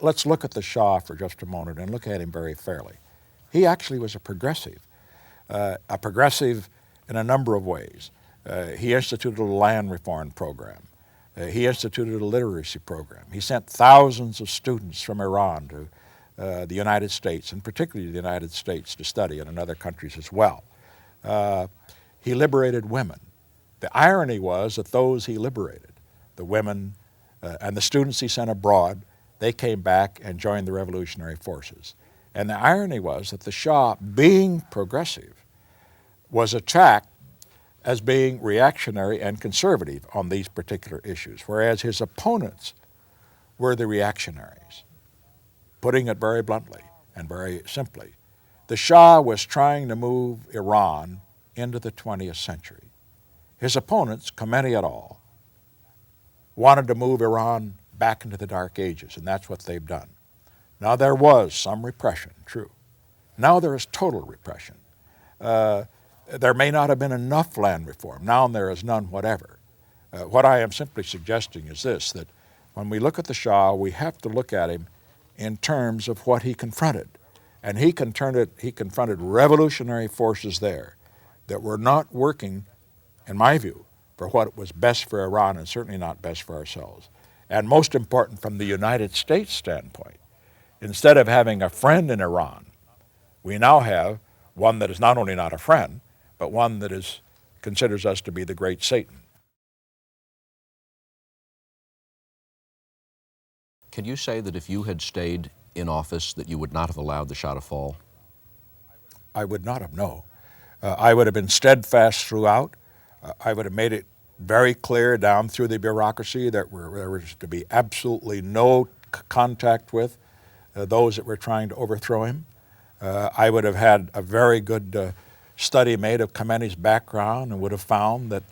Let's look at the Shah for just a moment and look at him very fairly. He actually was a progressive in a number of ways. He instituted a land reform program. He instituted a literacy program. He sent thousands of students from Iran to the United States, and particularly the United States, to study, and in other countries as well. He liberated women. The irony was that those he liberated, the women and the students he sent abroad, they came back and joined the revolutionary forces. And the irony was that the Shah, being progressive, was attacked as being reactionary and conservative on these particular issues, whereas his opponents were the reactionaries. Putting it very bluntly and very simply, the Shah was trying to move Iran into the 20th century. His opponents, Khomeini et al., wanted to move Iran back into the Dark Ages, and that's what they've done. Now, there was some repression, true. Now there is total repression. There may not have been enough land reform. Now there is none whatever. What I am simply suggesting is this, that when we look at the Shah, we have to look at him in terms of what he confronted. And he confronted revolutionary forces there that were not working, in my view, for what was best for Iran and certainly not best for ourselves. And most important from the United States standpoint, instead of having a friend in Iran, we now have one that is not only not a friend, but one that considers us to be the great Satan. Can you say that if you had stayed in office that you would not have allowed the Shah to fall? I would not have, no. I would have been steadfast throughout. I would have made it very clear down through the bureaucracy that there was to be absolutely no contact with those that were trying to overthrow him. I would have had a very good study made of Khomeini's background and would have found that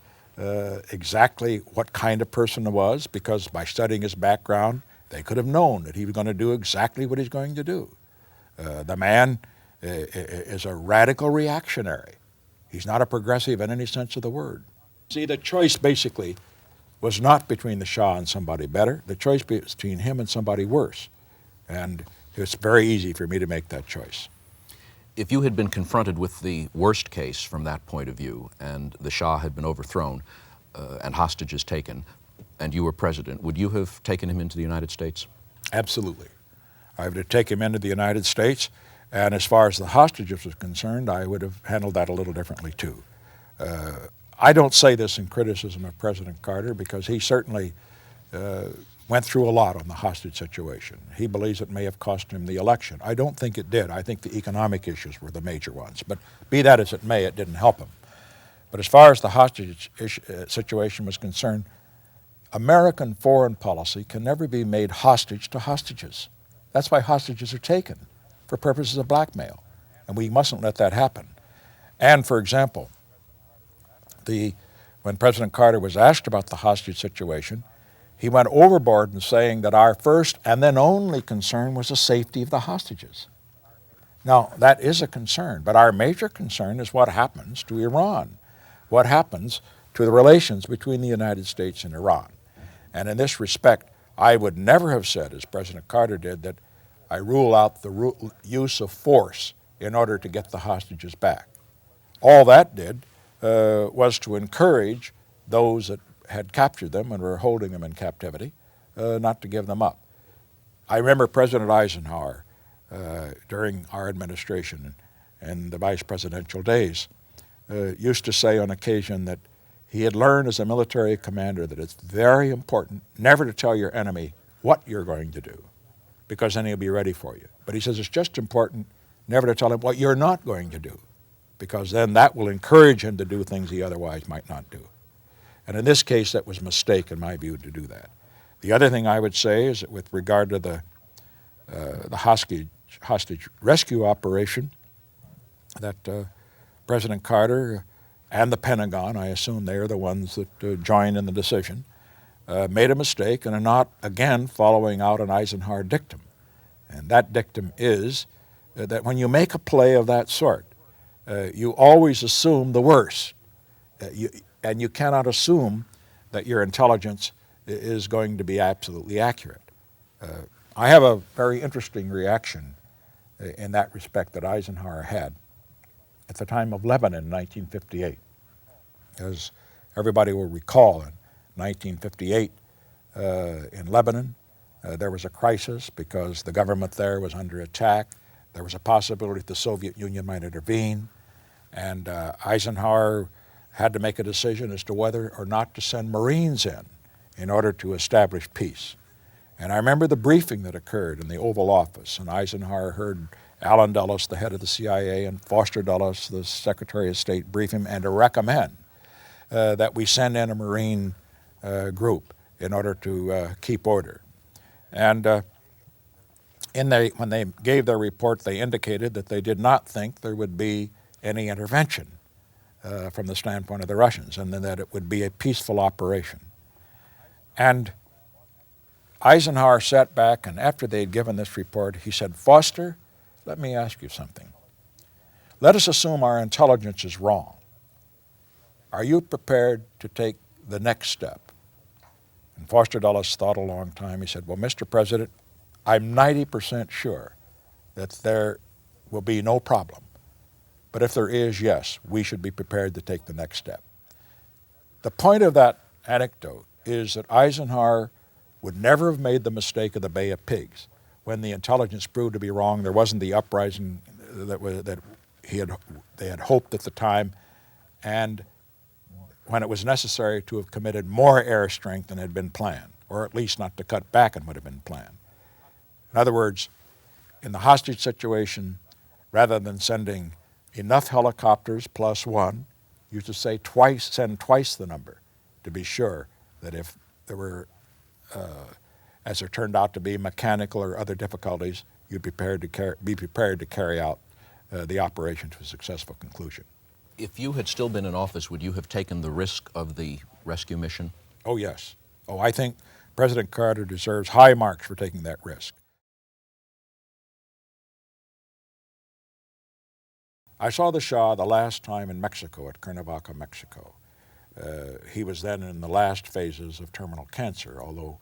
exactly what kind of person he was, because by studying his background, they could have known that he was going to do exactly what he's going to do. The man is a radical reactionary. He's not a progressive in any sense of the word. See, the choice basically was not between the Shah and somebody better. The choice was between him and somebody worse. And it's very easy for me to make that choice. If you had been confronted with the worst case from that point of view, and the Shah had been overthrown and hostages taken, and you were president, would you have taken him into the United States? Absolutely. I would have taken him into the United States, and as far as the hostages was concerned, I would have handled that a little differently too. I don't say this in criticism of President Carter, because he certainly went through a lot on the hostage situation. He believes it may have cost him the election. I don't think it did. I think the economic issues were the major ones. But be that as it may, it didn't help him. But as far as the hostage situation was concerned, American foreign policy can never be made hostage to hostages. That's why hostages are taken, for purposes of blackmail. And we mustn't let that happen. And for example, when President Carter was asked about the hostage situation, he went overboard in saying that our first and then only concern was the safety of the hostages. Now, that is a concern, but our major concern is what happens to Iran, what happens to the relations between the United States and Iran. And in this respect, I would never have said, as President Carter did, that I rule out the use of force in order to get the hostages back. All that did was to encourage those that had captured them and were holding them in captivity not to give them up. I remember President Eisenhower during our administration and the vice presidential days used to say on occasion that he had learned as a military commander that it's very important never to tell your enemy what you're going to do, because then he'll be ready for you. But he says it's just important never to tell him what you're not going to do, because then that will encourage him to do things he otherwise might not do. And in this case, that was a mistake, in my view, to do that. The other thing I would say is that with regard to the hostage rescue operation, that President Carter and the Pentagon, I assume they are the ones that joined in the decision, made a mistake and are not, again, following out an Eisenhower dictum. And that dictum is that when you make a play of that sort, you always assume the worst. And you cannot assume that your intelligence is going to be absolutely accurate. I have a very interesting reaction in that respect that Eisenhower had at the time of Lebanon in 1958. As everybody will recall, in 1958 in Lebanon, there was a crisis because the government there was under attack. There was a possibility that the Soviet Union might intervene, and Eisenhower had to make a decision as to whether or not to send Marines in order to establish peace. And I remember the briefing that occurred in the Oval Office, and Eisenhower heard Allen Dulles, the head of the CIA, and Foster Dulles, the Secretary of State, brief him and to recommend that we send in a Marine group in order to keep order. And when they gave their report, they indicated that they did not think there would be any intervention from the standpoint of the Russians, and that it would be a peaceful operation. And Eisenhower sat back, and after they had given this report, he said, "Foster, let me ask you something. Let us assume our intelligence is wrong. Are you prepared to take the next step?" And Foster Dulles thought a long time. He said, "Well, Mr. President, I'm 90% sure that there will be no problem. But if there is, yes, we should be prepared to take the next step." The point of that anecdote is that Eisenhower would never have made the mistake of the Bay of Pigs. When the intelligence proved to be wrong, there wasn't the uprising that they had hoped at the time, and when it was necessary to have committed more air strength than had been planned, or at least not to cut back on what had been planned. In other words, in the hostage situation, rather than sending enough helicopters plus one, you should say send twice the number to be sure that if there were, as there turned out to be, mechanical or other difficulties, you'd be prepared to carry out the operation to a successful conclusion. If you had still been in office, would you have taken the risk of the rescue mission? Oh, yes. Oh, I think President Carter deserves high marks for taking that risk. I saw the Shah the last time in Mexico, at Cuernavaca, Mexico. He was then in the last phases of terminal cancer, although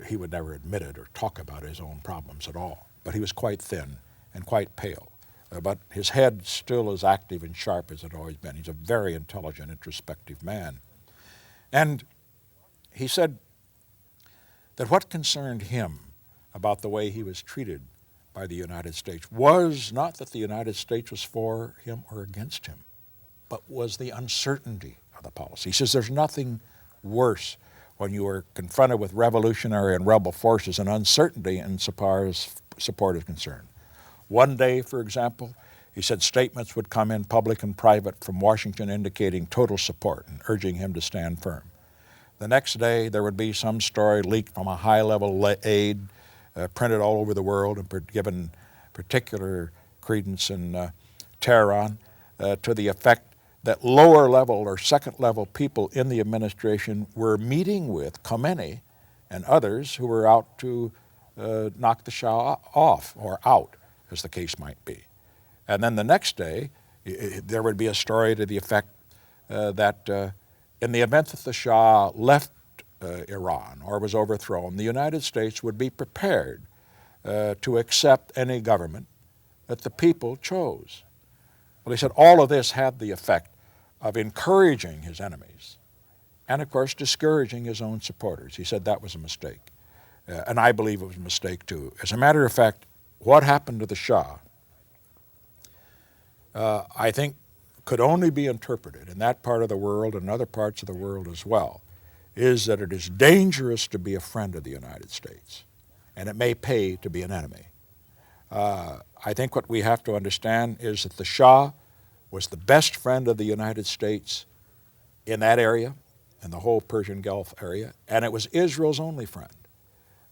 he would never admit it or talk about his own problems at all. But he was quite thin and quite pale. But his head still as active and sharp as it had always been. He's a very intelligent, introspective man. And he said that what concerned him about the way he was treated by the United States was not that the United States was for him or against him, but was the uncertainty of the policy. He says there's nothing worse when you are confronted with revolutionary and rebel forces and uncertainty insofar as support is concerned. One day, for example, he said statements would come in public and private from Washington indicating total support and urging him to stand firm. The next day, there would be some story leaked from a high-level aide printed all over the world and given particular credence in Tehran to the effect that lower-level or second-level people in the administration were meeting with Khomeini and others who were out to knock the Shah off or out, as the case might be. And then the next day, there would be a story to the effect that in the event that the Shah left Iran or was overthrown, the United States would be prepared to accept any government that the people chose. Well, he said all of this had the effect of encouraging his enemies and, of course, discouraging his own supporters. He said that was a mistake. And I believe it was a mistake, too. As a matter of fact, what happened to the Shah, I think, could only be interpreted in that part of the world and other parts of the world as well, is that it is dangerous to be a friend of the United States, and it may pay to be an enemy. I think what we have to understand is that the Shah was the best friend of the United States in that area, in the whole Persian Gulf area, and it was Israel's only friend.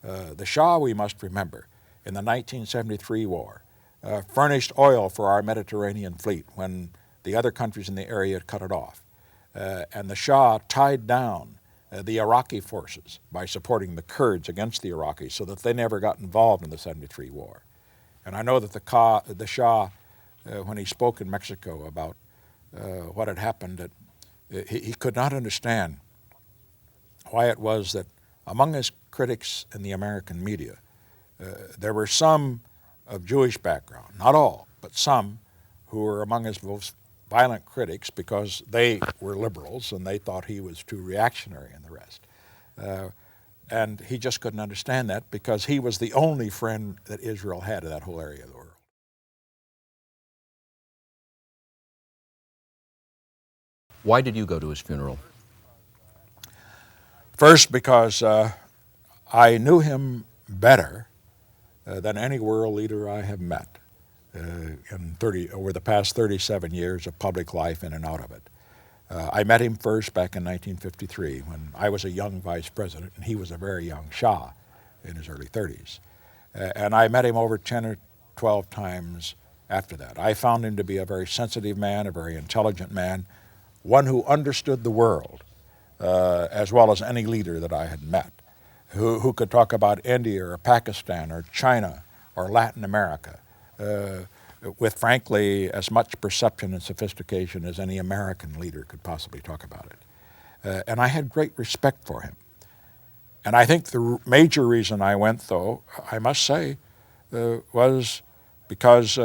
The Shah, we must remember, in the 1973 war, furnished oil for our Mediterranean fleet when the other countries in the area had cut it off. And the Shah tied down the Iraqi forces by supporting the Kurds against the Iraqis so that they never got involved in the 73 war. And I know that the Shah, when he spoke in Mexico about what had happened, he could not understand why it was that among his critics in the American media, There were some of Jewish background, not all, but some, who were among his most violent critics because they were liberals and they thought he was too reactionary and the rest. And he just couldn't understand that because he was the only friend that Israel had in that whole area of the world. Why did you go to his funeral? First, because I knew him better than any world leader I have met over the past 37 years of public life in and out of it. I met him first back in 1953 when I was a young vice president and he was a very young Shah in his early 30s. And I met him over 10 or 12 times after that. I found him to be a very sensitive man, a very intelligent man, one who understood the world as well as any leader that I had met, who could talk about India or Pakistan or China or Latin America with, frankly, as much perception and sophistication as any American leader could possibly talk about it. And I had great respect for him. And I think the major reason I went, though, I must say, was because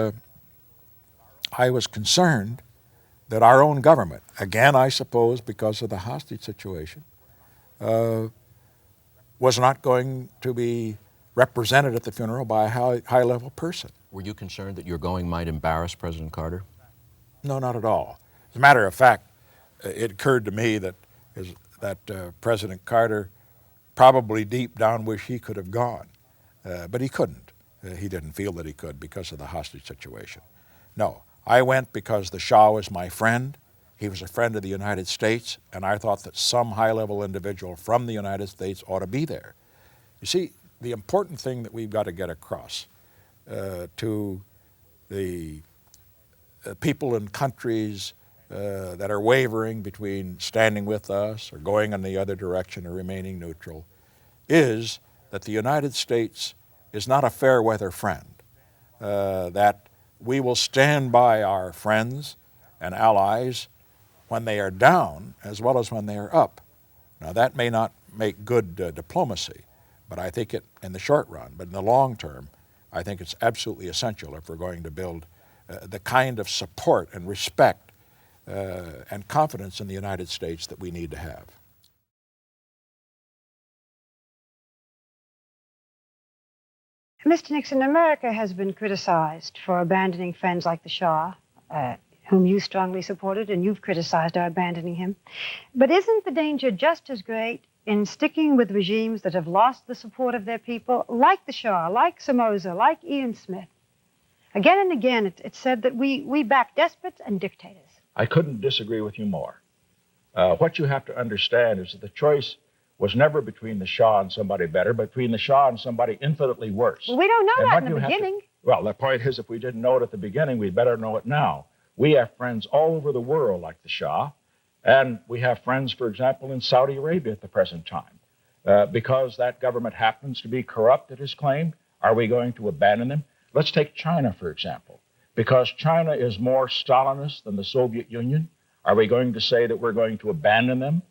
I was concerned that our own government, again, I suppose, because of the hostage situation, was not going to be represented at the funeral by a high-level person. Were you concerned that your going might embarrass President Carter? No, not at all. As a matter of fact, it occurred to me that President Carter probably deep down wished he could have gone, but he couldn't. He didn't feel that he could because of the hostage situation. No, I went because the Shah was my friend. He was a friend of the United States, and I thought that some high-level individual from the United States ought to be there. You see, the important thing that we've got to get across to the people in countries that are wavering between standing with us or going in the other direction or remaining neutral is that the United States is not a fair-weather friend, that we will stand by our friends and allies when they are down as well as when they are up. Now, that may not make good diplomacy, but I think it in the short run, but in the long term, I think it's absolutely essential if we're going to build the kind of support and respect and confidence in the United States that we need to have. Mr. Nixon, America has been criticized for abandoning friends like the Shah, whom you strongly supported, and you've criticized our abandoning him. But isn't the danger just as great in sticking with regimes that have lost the support of their people, like the Shah, like Somoza, like Ian Smith? Again and again, it's said that we back despots and dictators. I couldn't disagree with you more. What you have to understand is that the choice was never between the Shah and somebody better, but between the Shah and somebody infinitely worse. Well, we don't know that in the beginning. Well, the point is, if we didn't know it at the beginning, we'd better know it now. We have friends all over the world like the Shah, and we have friends, for example, in Saudi Arabia at the present time. Because that government happens to be corrupt, it is claimed, are we going to abandon them? Let's take China, for example. Because China is more Stalinist than the Soviet Union, are we going to say that we're going to abandon them?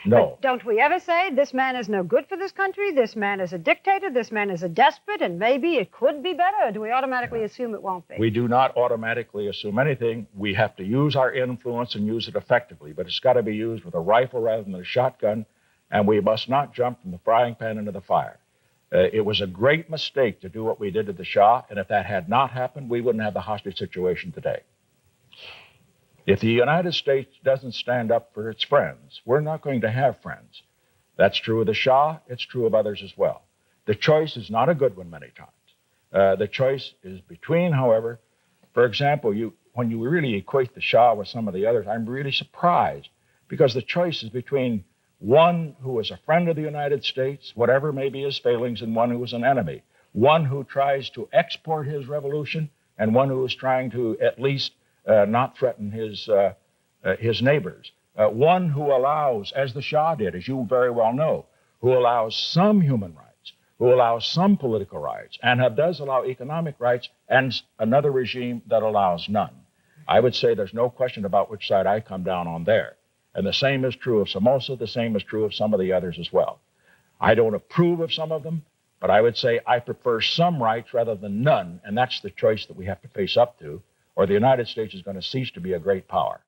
No. But don't we ever say, this man is no good for this country, this man is a dictator, this man is a despot, and maybe it could be better? Or do we automatically assume it won't be? We do not automatically assume anything. We have to use our influence and use it effectively, but it's got to be used with a rifle rather than a shotgun, and we must not jump from the frying pan into the fire. It was a great mistake to do what we did to the Shah, and if that had not happened, we wouldn't have the hostage situation today. If the United States doesn't stand up for its friends, we're not going to have friends. That's true of the Shah. It's true of others as well. The choice is not a good one many times. The choice is between, however, for example, when you really equate the Shah with some of the others, I'm really surprised because the choice is between one who is a friend of the United States, whatever may be his failings, and one who is an enemy. One who tries to export his revolution and one who is trying to at least not threaten his neighbors. One who allows, as the Shah did, as you very well know, who allows some human rights, who allows some political rights, and does allow economic rights, and another regime that allows none. I would say there's no question about which side I come down on there. And the same is true of Somoza, the same is true of some of the others as well. I don't approve of some of them, But I would say I prefer some rights rather than none, and that's the choice that we have to face up to, or the United States is going to cease to be a great power.